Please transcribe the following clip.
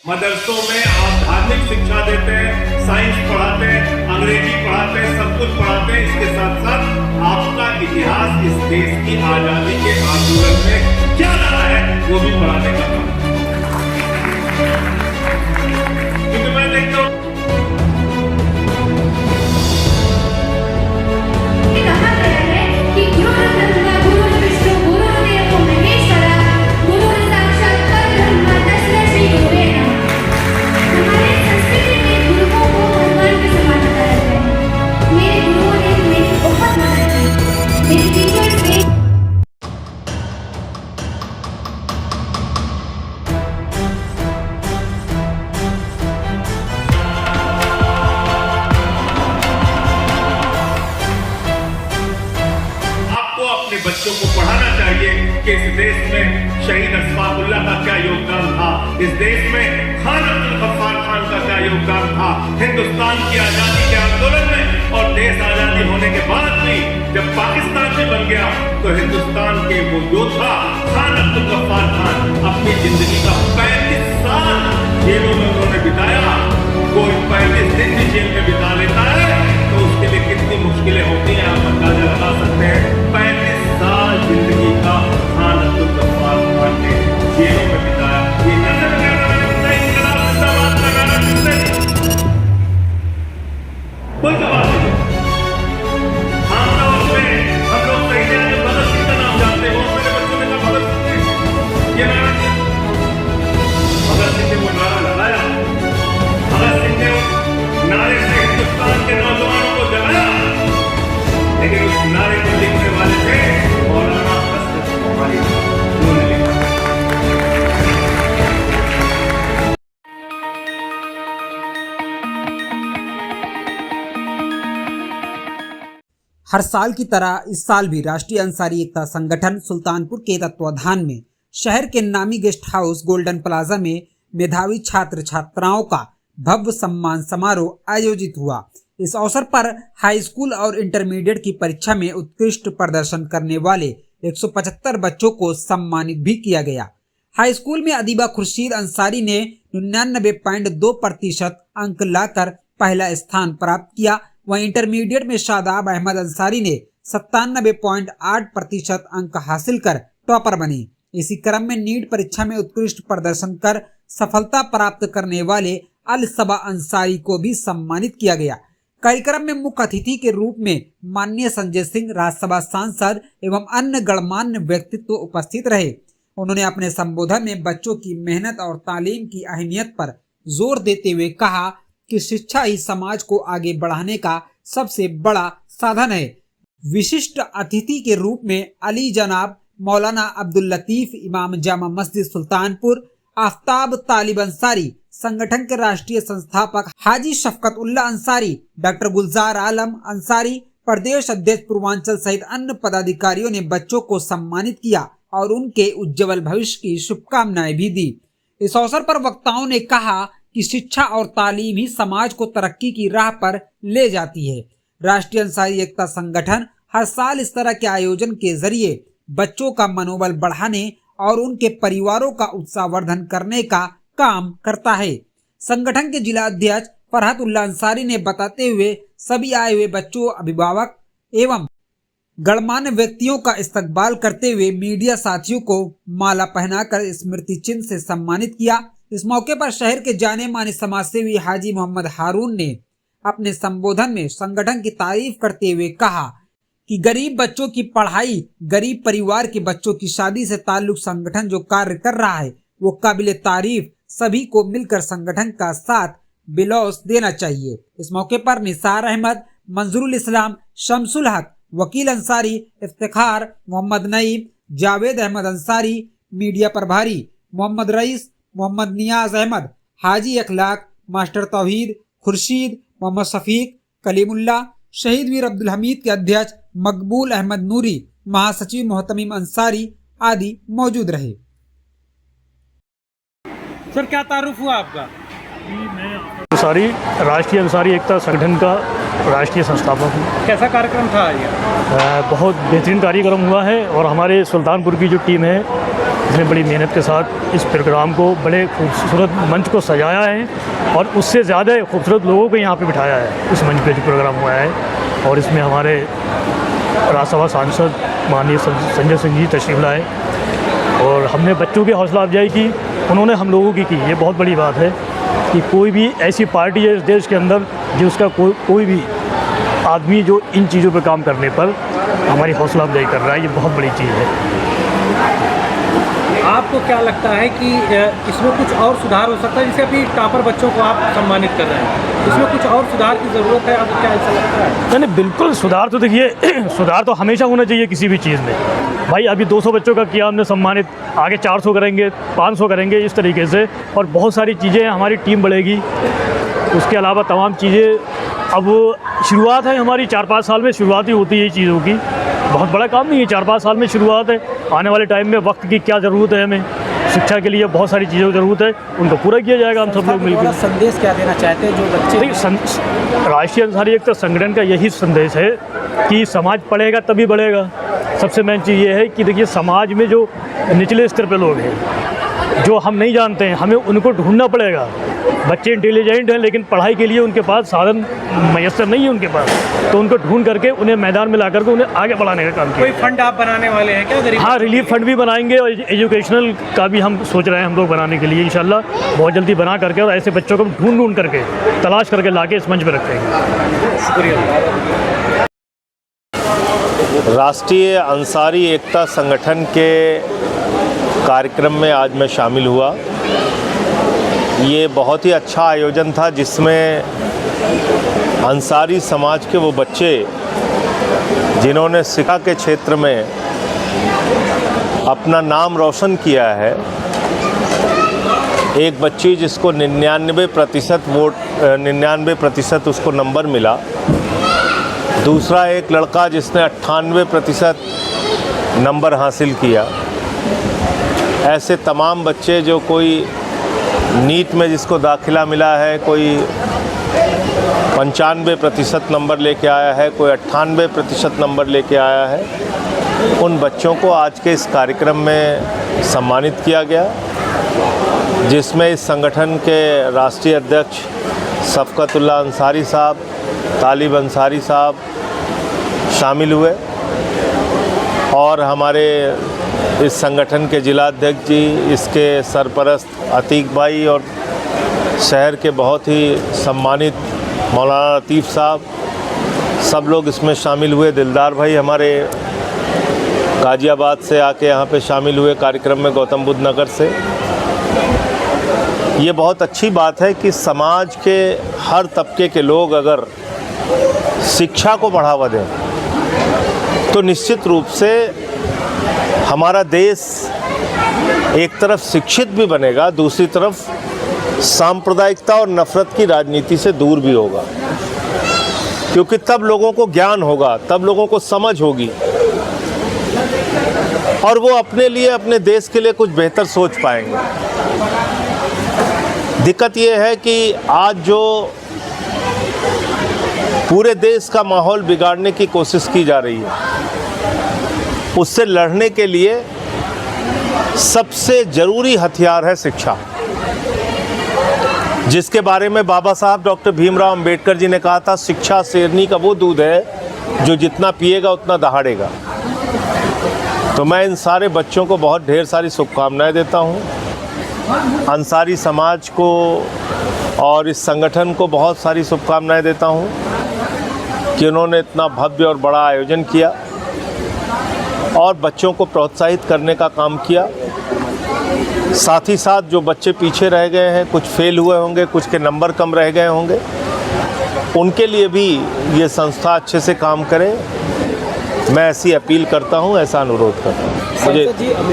मदरसों में आप धार्मिक शिक्षा देते हैं, साइंस पढ़ाते हैं, अंग्रेजी पढ़ाते हैं, सब कुछ पढ़ाते हैं। इसके साथ साथ आपका इतिहास, इस देश की आजादी के आंदोलन में क्या रहा है वो भी पढ़ाने का काम। क्योंकि मैं देखता हूँ बच्चों को पढ़ाना चाहिए कि इस देश में शहीद अशफाकुल्लाह का क्या योगदान था, इस देश में खान अब्दुल गफ्फार खान का क्या योगदान था हिंदुस्तान की आजादी के आंदोलन में। और देश आजादी होने के बाद भी जब पाकिस्तान में बन गया तो हिंदुस्तान के वो योद्धा खान अब्दुल गफ्फार खान अपनी जिंदगी का 35 साल जेलों में उन्होंने बिताया। कोई 35 दिन भी जेल में बिता लेता है तो उसके लिए कितनी मुश्किलें होती हैं आप अंदाजा लगा सकते हैं। 35 साल जिंदगी का खान अब्दुल गफ्फार खान ने जेलों में बिताया। ये नजर इंकलाब जिंदाबाद का गाना किसने कोई जवाब नहीं। आमतौर पे हम लोग कहते हैं भगत सिंह का नाम जानते हैं, बहुत सारे बच्चों ने कहा भगत सिंह, ये नारा भगत सिंह ने वो नारा लगाया। भगत सिंह ने नारे से हिंदुस्तान के नौजवानों को जगाया, लेकिन उस नारे को लिखने वाले थे मौलाना हसरत मोहम्मद। उन्होंने लिखा हर साल की तरह इस साल भी राष्ट्रीय अंसारी एकता संगठन सुल्तानपुर के तत्वाधान में शहर के नामी गेस्ट हाउस गोल्डन प्लाजा में मेधावी छात्र छात्राओं का भव्य सम्मान समारोह आयोजित हुआ। इस अवसर पर हाई स्कूल और इंटरमीडिएट की परीक्षा में उत्कृष्ट प्रदर्शन करने वाले 175 बच्चों को सम्मानित भी किया गया। हाई स्कूल में अदीबा खुर्शीद अंसारी ने 99.2% अंक लाकर पहला स्थान प्राप्त किया। वहीं इंटरमीडिएट में शादाब अहमद अंसारी ने 97.8% अंक हासिल कर टॉपर बने। इसी क्रम में नीट परीक्षा में उत्कृष्ट प्रदर्शन कर सफलता प्राप्त करने वाले अल सबा अंसारी को भी सम्मानित किया गया। कार्यक्रम में मुख्य अतिथि के रूप में माननीय संजय सिंह, राज्यसभा सांसद एवं अन्य गणमान्य व्यक्तित्व उपस्थित रहे। उन्होंने अपने संबोधन में बच्चों की मेहनत और तालीम की अहमियत पर जोर देते हुए कहा कि शिक्षा ही समाज को आगे बढ़ाने का सबसे बड़ा साधन है। विशिष्ट अतिथि के रूप में अली जनाब मौलाना अब्दुल लतीफ इमाम जामा मस्जिद सुल्तानपुर, आफ्ताब तालिब अंसारी, संगठन के राष्ट्रीय संस्थापक हाजी शफकत उल्ला अंसारी, डॉक्टर गुलजार आलम अंसारी, प्रदेश अध्यक्ष पूर्वांचल सहित अन्य पदाधिकारियों ने बच्चों को सम्मानित किया और उनके उज्जवल भविष्य की शुभकामनाएं भी दी। इस अवसर पर वक्ताओं ने कहा कि शिक्षा और तालीम ही समाज को तरक्की की राह पर ले जाती है। राष्ट्रीय अंसारी एकता संगठन हर साल इस तरह के आयोजन के जरिए बच्चों का मनोबल बढ़ाने और उनके परिवारों का उत्साहवर्धन करने का काम करता है। संगठन के जिला अध्यक्ष फरहत उल्ला अंसारी ने बताते हुए सभी आए हुए बच्चों, अभिभावक एवं गणमान्य व्यक्तियों का इस्तकबाल करते हुए मीडिया साथियों को माला पहनाकर स्मृति चिन्ह से सम्मानित किया। इस मौके पर शहर के जाने माने समाजसेवी हाजी मोहम्मद हारून ने अपने संबोधन में संगठन की तारीफ करते हुए कहा कि गरीब बच्चों की पढ़ाई, गरीब परिवार के बच्चों की शादी से ताल्लुक संगठन जो कार्य कर रहा है वो काबिले तारीफ, सभी को मिलकर संगठन का साथ बिलौस देना चाहिए। इस मौके पर निसार अहमद, मंजूरुल इस्लाम, शमसुल हक, वकील अंसारी, इफ्तिखार, मोहम्मद नईम, जावेद अहमद अंसारी, मीडिया प्रभारी मोहम्मद रईस, मोहम्मद नियाज अहमद, हाजी अखलाक, मास्टर तौहीद, खुर्शीद, मोहम्मद शफीक, कलीमुल्ला, शहीद वीर अब्दुल हमीद के अध्यक्ष मकबूल अहमद नूरी, महासचिव मोहतमीम अंसारी आदि मौजूद रहे। सर, क्या तारुफ हुआ आपका? अंसारी राष्ट्रीय अंसारी एकता संगठन का राष्ट्रीय संस्थापक हूँ। कैसा कार्यक्रम था ये? बहुत बेहतरीन कार्यक्रम हुआ है और हमारे सुल्तानपुर की जो टीम है इतनी बड़ी मेहनत के साथ इस प्रोग्राम को बड़े खूबसूरत मंच को सजाया है और उससे ज़्यादा खूबसूरत लोगों को यहाँ पे बिठाया है इस मंच पे जो प्रोग्राम हुआ है। और इसमें हमारे राज्यसभा सांसद माननीय संजय सिंह जी तशरीफ़ लाए और हमने बच्चों की हौसला अफजाई की, उन्होंने हम लोगों की ये बहुत बड़ी बात है कि कोई भी ऐसी पार्टी है इस देश के अंदर जिसका कोई भी आदमी जो इन चीज़ों पे काम करने पर हमारी हौसला अफजाई कर रहा है, ये बहुत बड़ी चीज़ है। आपको क्या लगता है कि इसमें कुछ और सुधार हो सकता है? जैसे अभी टॉपर बच्चों को आप सम्मानित कर रहे हैं, इसमें कुछ और सुधार की ज़रूरत है, आपको क्या ऐसा लगता है? नहीं, बिल्कुल सुधार तो देखिए सुधार तो हमेशा होना चाहिए किसी भी चीज़ में। भाई अभी 200 बच्चों का किया हमने सम्मानित, आगे 400 करेंगे, 500 करेंगे, इस तरीके से। और बहुत सारी चीज़ें, हमारी टीम बढ़ेगी, उसके अलावा तमाम चीज़ें। अब शुरुआत है हमारी, 4-5 साल में शुरुआत ही होती है चीज़ों की, बहुत बड़ा काम नहीं है, 4-5 साल में शुरुआत है। आने वाले टाइम में वक्त की क्या ज़रूरत है, हमें शिक्षा के लिए बहुत सारी चीज़ों की ज़रूरत है, उनको पूरा किया जाएगा हम सब लोग मिलकर। संदेश क्या देना चाहते हैं जो बच्चे? राष्ट्रीय अंसारी एकता संगठन का यही संदेश है कि समाज पढ़ेगा तभी बढ़ेगा। सबसे मेन चीज़ ये है कि देखिए समाज में जो निचले स्तर पे लोग हैं, जो हम नहीं जानते हैं, हमें उनको ढूंढना पड़ेगा। बच्चे इंटेलिजेंट हैं लेकिन पढ़ाई के लिए उनके पास साधन मैसर नहीं है उनके पास, तो उनको ढूंढ करके उन्हें मैदान में ला करके उन्हें आगे बढ़ाने का काम किया। कोई फंड आप बनाने वाले हैं क्या गरीब? हाँ, रिलीफ फंड भी बनाएंगे और एजुकेशनल का भी हम सोच रहे हैं हम लोग बनाने के लिए इंशाल्लाह बहुत जल्दी बना करके, और ऐसे बच्चों को ढूंढ करके तलाश करके ला के इस मंच पर रखेंगे। शुक्रिया। राष्ट्रीय अंसारी एकता संगठन के कार्यक्रम में आज मैं शामिल हुआ। ये बहुत ही अच्छा आयोजन था जिसमें अंसारी समाज के वो बच्चे जिन्होंने शिक्षा के क्षेत्र में अपना नाम रोशन किया है, एक बच्ची जिसको 99% उसको नंबर मिला, दूसरा एक लड़का जिसने 98% नंबर हासिल किया। ऐसे तमाम बच्चे जो कोई नीट में जिसको दाखिला मिला है, कोई 95% नंबर लेके आया है, कोई 98% नंबर लेके आया है, उन बच्चों को आज के इस कार्यक्रम में सम्मानित किया गया, जिसमें इस संगठन के राष्ट्रीय अध्यक्ष शफ़क़तुल्लाह अंसारी साहब, तालिब अंसारी साहब शामिल हुए और हमारे इस संगठन के जिलाध्यक्ष जी, इसके सरपरस्त अतीक भाई और शहर के बहुत ही सम्मानित मौलाना लतीफ़ साहब, सब लोग इसमें शामिल हुए। दिलदार भाई हमारे गाज़ियाबाद से आके यहाँ पे शामिल हुए कार्यक्रम में, गौतम बुद्ध नगर से। ये बहुत अच्छी बात है कि समाज के हर तबके के लोग अगर शिक्षा को बढ़ावा दें तो निश्चित रूप से हमारा देश एक तरफ शिक्षित भी बनेगा, दूसरी तरफ सांप्रदायिकता और नफ़रत की राजनीति से दूर भी होगा, क्योंकि तब लोगों को ज्ञान होगा, तब लोगों को समझ होगी और वो अपने लिए, अपने देश के लिए कुछ बेहतर सोच पाएंगे। दिक्कत ये है कि आज जो पूरे देश का माहौल बिगाड़ने की कोशिश की जा रही है, उससे लड़ने के लिए सबसे ज़रूरी हथियार है शिक्षा, जिसके बारे में बाबा साहब डॉक्टर भीमराव अंबेडकर जी ने कहा था, शिक्षा शेरनी का वो दूध है जो जितना पिएगा उतना दहाड़ेगा। तो मैं इन सारे बच्चों को बहुत ढेर सारी शुभकामनाएं देता हूं। अंसारी समाज को और इस संगठन को बहुत सारी शुभकामनाएं देता हूं कि उन्होंने इतना भव्य और बड़ा आयोजन किया और बच्चों को प्रोत्साहित करने का काम किया। साथ ही साथ जो बच्चे पीछे रह गए हैं, कुछ फेल हुए होंगे, कुछ के नंबर कम रह गए होंगे, उनके लिए भी ये संस्था अच्छे से काम करे, मैं ऐसी अपील करता हूं, ऐसा अनुरोध करता हूं। मुझे जी